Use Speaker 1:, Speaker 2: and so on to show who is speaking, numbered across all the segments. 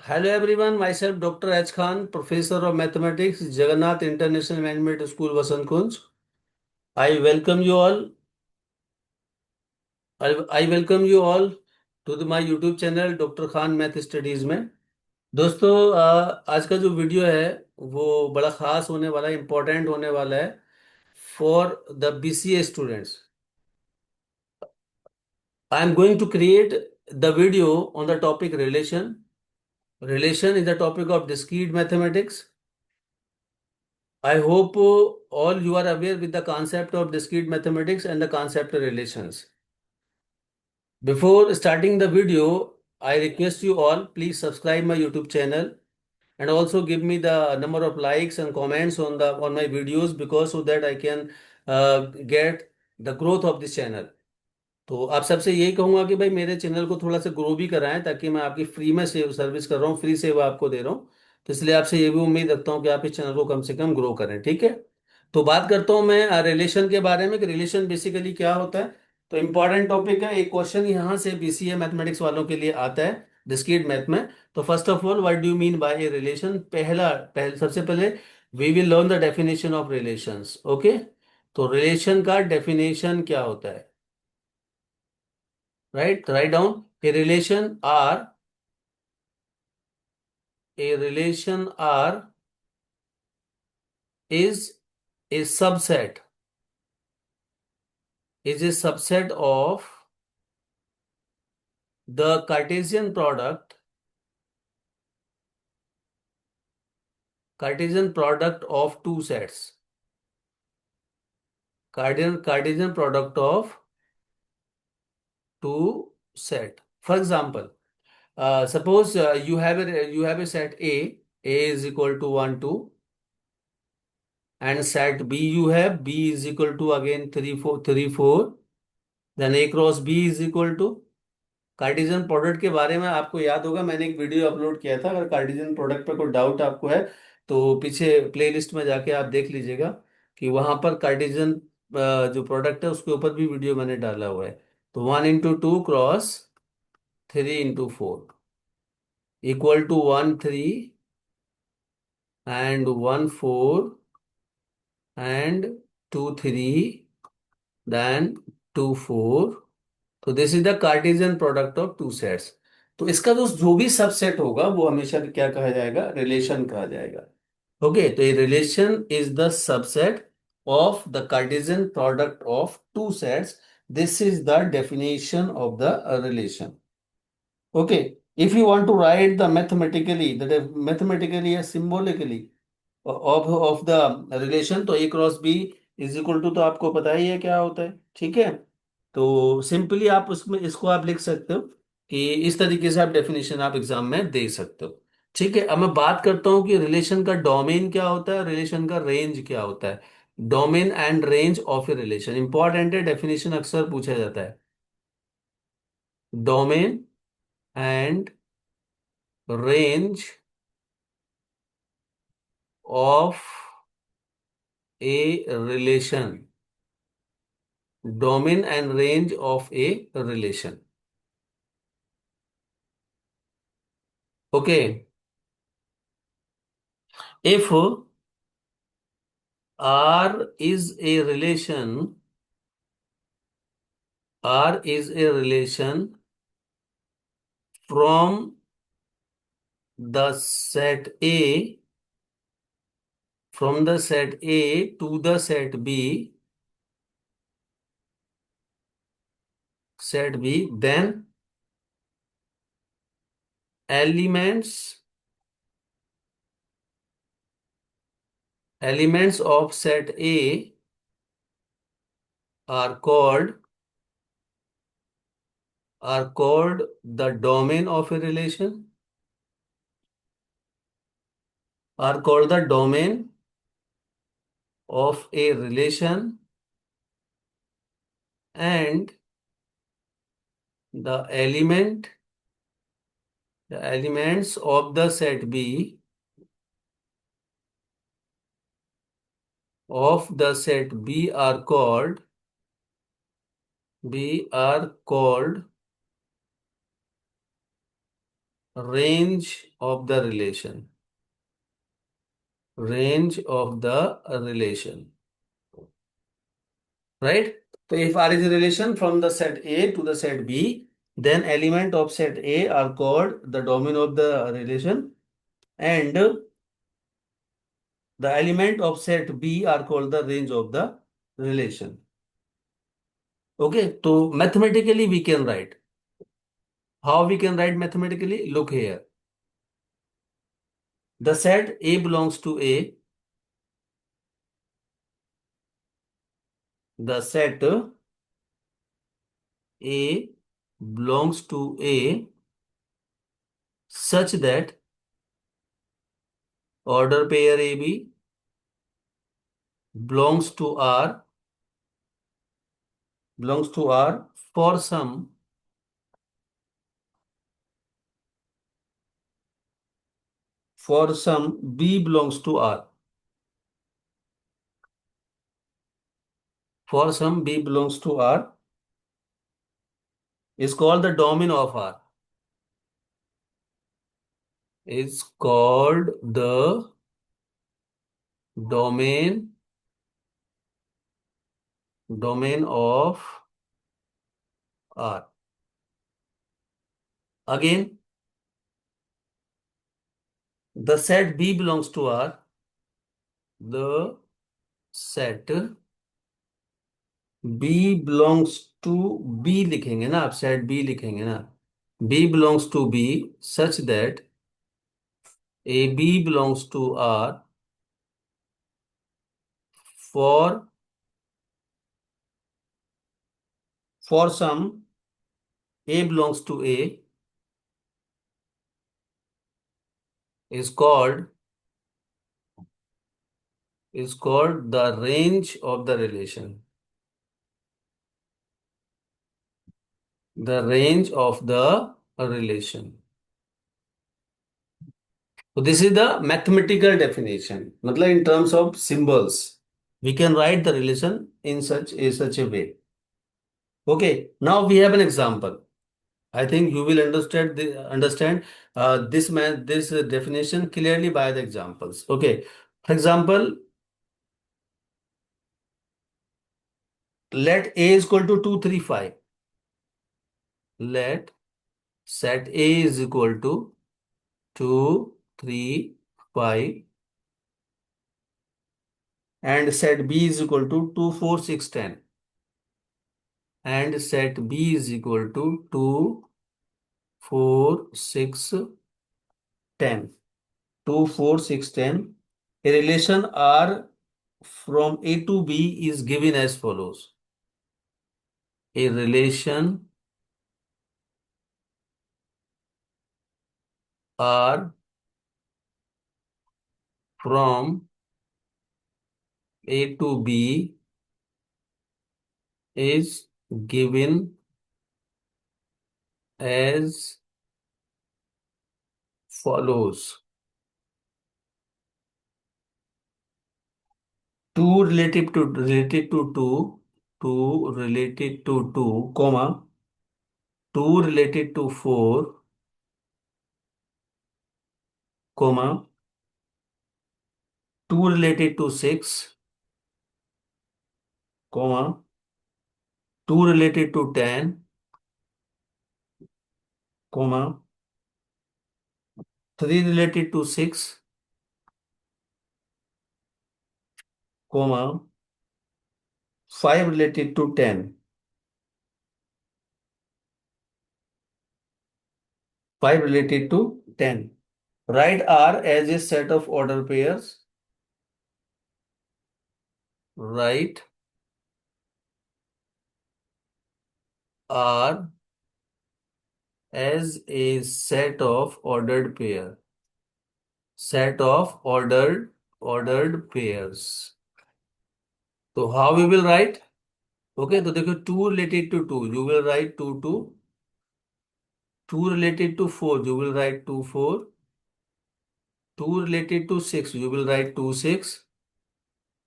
Speaker 1: Hello everyone, myself Dr. H. Khan, Professor of Mathematics, Jagannath International Management School, Vasant Kunj. I welcome you all. I welcome you all to my YouTube channel doctor Khan math studies में। दोस्तों, आज का जो video है वो बड़ा खास होने वाला है, इम्पोर्टेंट होने वाला है for the BCA students. I am going to create the video on the topic relation. Relation is the topic of discrete mathematics. I hope all you are aware with the concept of discrete mathematics and the concept of relations. Before starting the video, I request you all please subscribe my YouTube channel and also give me the number of likes and comments on my videos because so that I can get the growth of this channel. तो आप सबसे यही कहूंगा कि भाई मेरे channel को थोड़ा सा ग्रो भी कराएं, ताकि मैं आपकी फ्री में सेव सर्विस कर रहा हूँ, फ्री सेवा आपको दे रहा हूँ। तो इसलिए आपसे ये भी उम्मीद रखता हूँ कि आप इस चैनल को कम से कम ग्रो करें, ठीक है। तो बात करता हूँ मैं रिलेशन के बारे में कि रिलेशन बेसिकली क्या होता है। तो इम्पॉर्टेंट टॉपिक है, एक क्वेश्चन यहाँ से BCA मैथमेटिक्स वालों के लिए आता है डिस्क्रीट मैथ में। तो first of all, what do you mean by a relation. सबसे पहले we will learn the definition of relations. Okay, तो रिलेशन का डेफिनेशन क्या होता है। Write down a relation R is a subset of the Cartesian product of two sets. Cartesian product of two set. For example, suppose you have a set A is equal to 1 2, and set B you have B is equal to again 3 4 3 4, then A cross B is equal to। Cartesian product के बारे में आपको याद होगा, मैंने एक video upload किया था। अगर कार्टेशियन प्रोडक्ट पर कोई डाउट आपको है तो पीछे प्लेलिस्ट में जाके आप देख लीजिएगा कि वहां पर कार्टेशियन जो प्रोडक्ट है उसके ऊपर भी वीडियो मैंने डाला हुआ है। तो 1 × 2 cross 3 × 4 equal to 1 3 and 1 4 and 2 3 then 2 4। तो this is the Cartesian product of two sets. तो इसका जो भी सबसेट होगा वो हमेशा क्या कहा जाएगा, रिलेशन कहा जाएगा। ओके, तो ये relation is the subset of the Cartesian product of two sets. This is the definition of the relation. Okay, if you want to write the mathematically or symbolically of the relation, तो A cross B is equal to, तो आपको पता ही है क्या होता है, ठीक है। तो सिंपली आप उसमें इसको आप लिख सकते हो कि इस तरीके से आप डेफिनेशन आप एग्जाम में दे सकते हो, ठीक है। अब मैं बात करता हूँ कि रिलेशन का डोमेन क्या होता है, रिलेशन का रेंज क्या होता है। Domain and range of a relation important है, डेफिनेशन अक्सर पूछा जाता है। Domain and range of a relation. Domain and range of a relation. Okay, if R is a relation, R is a relation from the set A, from the set A to the set B, then elements elements of set A are called the domain of a relation, are called the domain of a relation, and the elements of the set B are called range of the relation. Range of the relation. Right? So if R is a relation from the set A to the set B, then element of set A are called the domain of the relation, and the element of set B are called the range of the relation. Okay, so mathematically we can write. How we can write mathematically? Look here. The set A belongs to A. The set A belongs to A such that order pair AB belongs to R belongs to R for some B belongs to R. For some B belongs to R is called the domain of R. Is called the domain of R. Again, the set B belongs to R. The set B belongs to B लिखेंगे ना, आप set B लिखेंगे ना. B belongs to B such that AB belongs to R for some A belongs to A is called the range of the relation. The range of the relation. So this is the mathematical definition. मतलब in terms of symbols, we can write the relation in such a way. Okay, now we have an example. I think you will understand this definition clearly by the examples. Okay, for example, let A is equal to 2, 3, 5. Let set A is equal to 2, 3, 5, and set B is equal to 2, 4, 6, 10. And set B is equal to 2, 4, 6, 10. 2, 4, 6, 10. A relation R from A to B is given as follows. A relation R from A to B is given as follows. 2 related to 2, 2 related to 2, comma, 2 related to 4, comma, 2 related to 6, comma, 2 related to 10, comma, 3 related to 6, comma, 5 related to 10. 5 related to 10. Write R as a set of order pairs. Write R as a set of ordered pair. Set of ordered pairs. So how we will write? Okay, तो देखो 2 related to 2, you will write 2 2. 2 related to 4, you will write 2 4. 2 related to 6, you will write 2 6.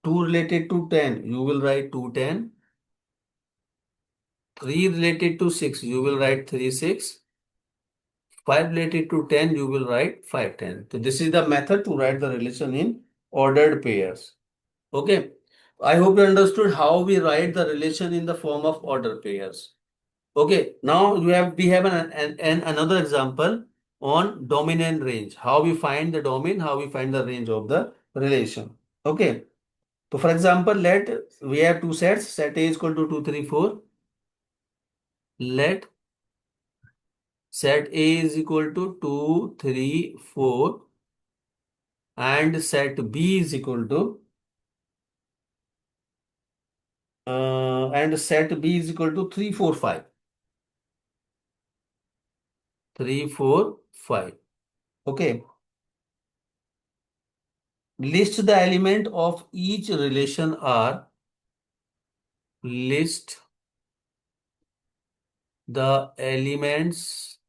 Speaker 1: 2 related to 10, you will write 2 10. 3 related to 6, you will write 3 6. 5 related to 10, you will write 5 10. So this is the method to write the relation in ordered pairs. Okay. I hope you understood how we write the relation in the form of order pairs. Okay. Now we have another example on domain and range. How we find the domain, how we find the range of the relation. Okay. So for example, let we have two sets. Set A is equal to 2 3 4. Let set A is equal to 2 3 4 and set B is equal to and set B is equal to 3 4 5. 3 4 5. Okay. List the element of each relation R. List the elements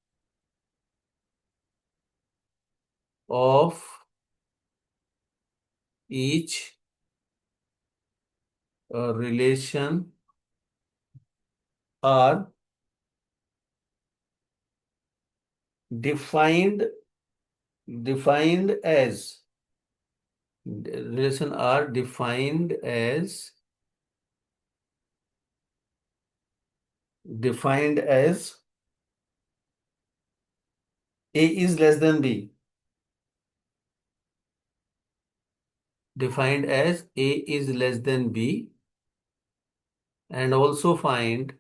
Speaker 1: of each relation are defined defined as relation are defined as A is less than B. Defined as A is less than B, and also find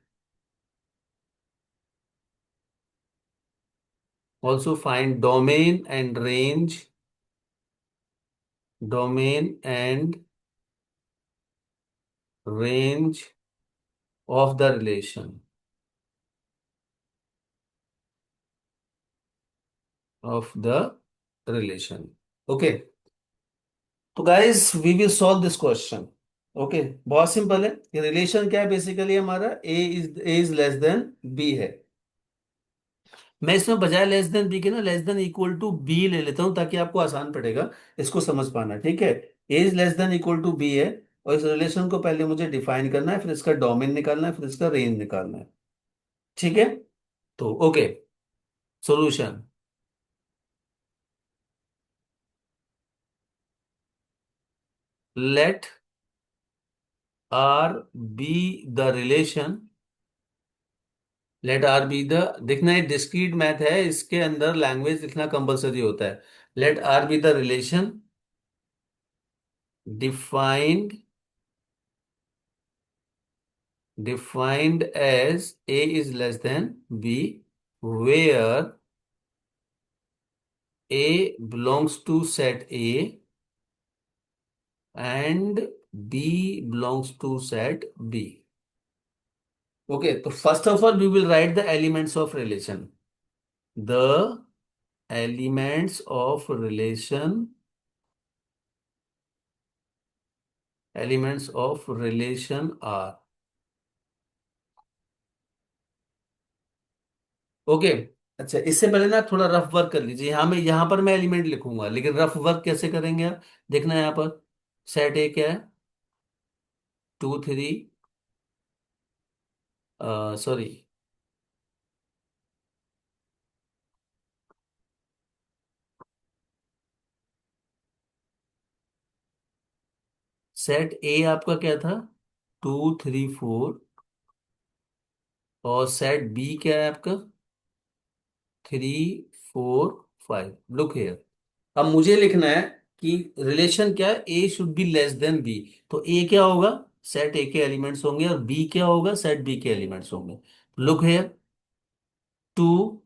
Speaker 1: domain and range of the relation. Okay. तो guys we will solve this question. Okay. बहुत simple है. ये relation क्या है? Basically हमारा A is less than B है. मैं इसमें बजाय लेस देन बी के ना less than equal to B ले लेता हूं ताकि आपको आसान पड़ेगा इसको समझ पाना. ठीक है. A is less than equal to B है. और इस रिलेशन को पहले मुझे डिफाइन करना है, फिर इसका डोमेन निकालना है, फिर इसका रेंज निकालना है. ठीक है. तो okay. Solution. Let R be the relation. Let R be the. देखना है डिस्क्रीट मैथ है, इसके अंदर लैंग्वेज लिखना कंपलसरी होता है. Let R be the relation defined defined as A is less than B, where A belongs to set A and B belongs to set B. Okay, so first of all, we will write the elements of relation. The elements of relation are. Okay. अच्छा, इससे पहले ना थोड़ा rough work कर लीजिए. यहाँ पर मैं एलिमेंट लिखूंगा, लेकिन रफ वर्क कैसे करेंगे आप देखना है. यहाँ पर सेट ए क्या है? 2 3. सॉरी. सेट ए आपका क्या था? 2 3 4. और सेट बी क्या है आपका? 3 4 5. Look here. अब मुझे लिखना है कि रिलेशन क्या है? A should be less than B. तो ए क्या होगा? सेट ए के एलिमेंट्स होंगे. और बी क्या होगा? सेट बी के एलिमेंट्स होंगे. Look here. 2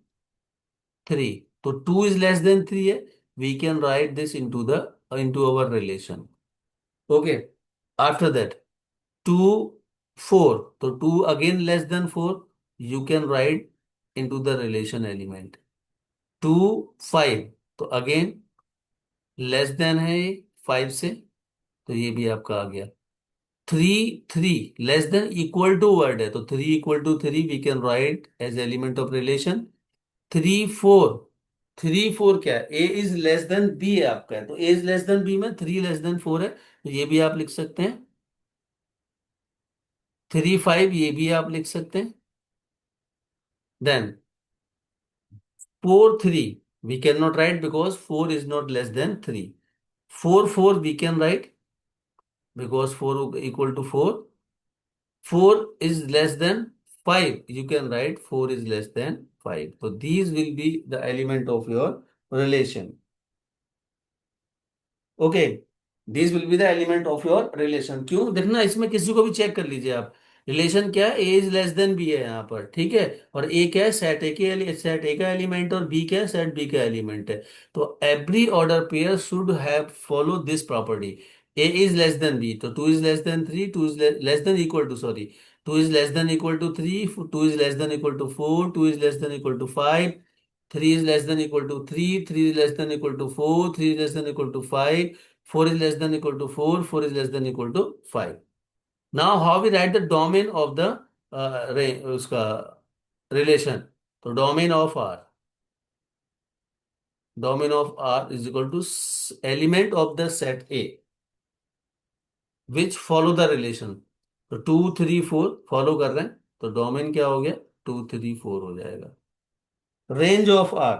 Speaker 1: 3. तो 2 is less than 3 है. We can write this into our relation. Okay. After that 2 4. तो 2 again less than 4. You can write into the relation element. 2 5. तो अगेन लेस देन है 5 से. तो ये भी आपका आ गया. 3 3. Less than equal to word है, तो 3 = 3 we can write as element of relation. 3 4. 3 4 क्या है? A is less than B है आपका है, तो A is less than B में 3 <4 है, तो ये भी आप लिख सकते हैं. 3 5 ये भी आप लिख सकते हैं. Then 4 3 we cannot write because 4 is not less than 3. 4 4 we can write because 4 equal to 4. 4 is less than 5. You can write 4 is less than 5. So these will be the element of your relation. Okay, this will be the element of your relation. क्यों देखना, इसमें किसी को भी check कर लीजिए आप। Relation क्या है, A is less than B है यहाँ पर, ठीक है। और ए क्या है, सेट ए के सेट ए का एलिमेंट, और बी क्या है, सेट बी का एलिमेंट है। तो every order pair should have follow this property. A is less than B, तो 2 is less than 3, 2 is less than equal to, sorry, 2 is less than equal to 3, 2 is less than equal to 4, 2 is less than equal to 5, 3 is less than equal to 3, 3 is less than equal to 4, 3 is less than equal to 5, 4 is less than equal to 4, 4 is less than equal to 5. Now how we write the domain of the उसका relation? तो domain of R is equal to element of the set A which follow the relation. तो 2 3 4 follow कर रहे हैं, तो domain क्या हो गया, 2 3 4 हो जाएगा। रेंज ऑफ आर,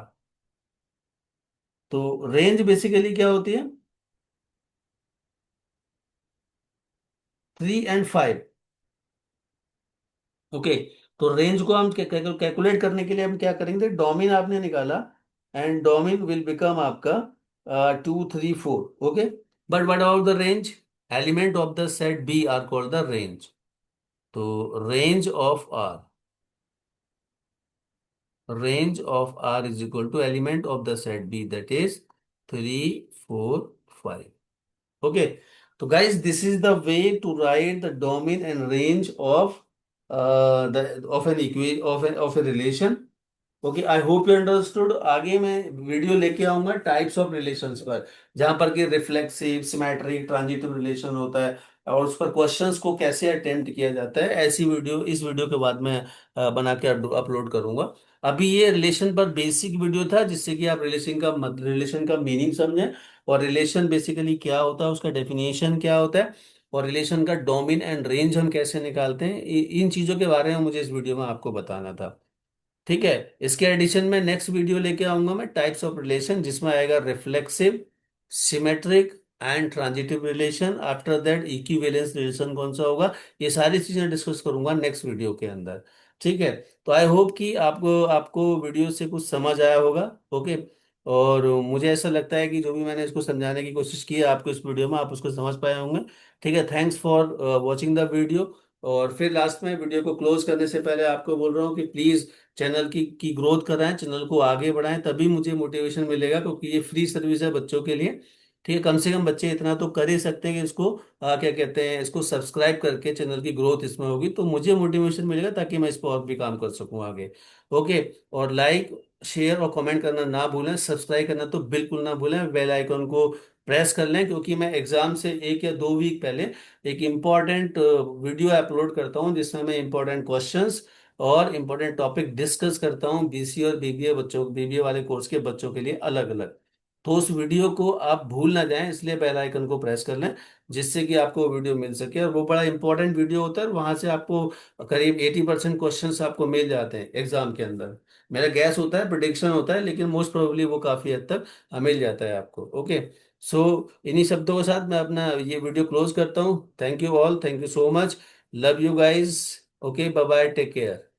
Speaker 1: तो रेंज बेसिकली क्या होती है, 3 and 5। ओके, तो रेंज को हम कैलकुलेट करने के लिए हम क्या करेंगे, डोमेन आपने निकाला, एंड डोमेन विल बिकम आपका 2 3 4। Okay, but what about the range, element of the set B are called the range. तो range of R is equal to element of the set B, that is 3 4 5। Okay, so guys, this is the way to write the domain and range of the of an equi of a relation. Okay, I hope you understood. आगे मैं video लेके आऊंगा types of relations पर, जहां पर कि reflexive, symmetric, transitive relation होता है, और उस पर क्वेश्चंस को कैसे अटेम्प्ट किया जाता है, ऐसी वीडियो इस वीडियो के बाद मैं बना के अपलोड करूंगा। अभी ये रिलेशन पर बेसिक वीडियो था, जिससे कि आप रिलेशन का मीनिंग समझें, और रिलेशन बेसिकली क्या होता है, उसका डेफिनेशन क्या होता है, और रिलेशन का डोमेन एंड रेंज हम कैसे निकालते हैं, इन चीजों के बारे में मुझे इस वीडियो में आपको बताना था। ठीक है, इसके एडिशन में नेक्स्ट वीडियो लेके आऊंगा मैं, टाइप्स ऑफ रिलेशन, जिसमें आएगा reflexive, symmetric and transitive relation. After that equivalence relation कौन सा होगा, ये सारी चीजें डिस्कस करूंगा नेक्स्ट वीडियो के अंदर। ठीक है, तो आई होप कि आपको आपको वीडियो से कुछ समझ आया होगा। ओके, और मुझे ऐसा लगता है कि जो भी मैंने इसको समझाने की कोशिश की है आपको इस वीडियो में, आप उसको समझ पाए होंगे। ठीक है, thanks for watching the video. और फिर लास्ट में वीडियो को क्लोज करने से पहले आपको बोल रहा हूँ कि प्लीज चैनल की ग्रोथ कराएं, चैनल को आगे बढ़ाएं, तभी मुझे मोटिवेशन मिलेगा, क्योंकि ये फ्री सर्विस है बच्चों के लिए। ठीक है, कम से कम बच्चे इतना तो कर ही सकते हैं कि इसको क्या कहते हैं, इसको सब्सक्राइब करके चैनल की ग्रोथ इसमें होगी, तो मुझे मोटिवेशन मिलेगा, ताकि मैं इस पर और भी काम कर सकूं आगे। ओके, और लाइक, शेयर और कमेंट करना ना भूलें, सब्सक्राइब करना तो बिल्कुल ना भूलें, बेल आइकन को प्रेस कर लें, क्योंकि मैं एग्जाम से 1 या 2 वीक पहले एक इम्पॉर्टेंट वीडियो अपलोड करता हूँ, जिसमें मैं इम्पॉर्टेंट क्वेश्चंस और इम्पोर्टेंट टॉपिक डिस्कस करता हूँ बीसीए और बीबीए बच्चों, बीबीए वाले कोर्स के बच्चों के लिए अलग अलग। तो उस वीडियो को आप भूल ना जाएं, इसलिए बेल आइकन को प्रेस कर लें, जिससे कि आपको वीडियो मिल सके, और वो बड़ा इंपॉर्टेंट वीडियो होता है, और वहां से आपको करीब 80% क्वेश्चंस आपको मिल जाते हैं एग्जाम के अंदर। मेरा गैस होता है, प्रिडिक्शन होता है, लेकिन मोस्ट प्रोबेबली वो काफी हद तक मिल जाता है आपको। ओके, सो इन्हीं शब्दों के साथ मैं अपना ये वीडियो क्लोज करता हूँ। Thank you all, thank you so much, love you guys. Okay, bye bye, take care.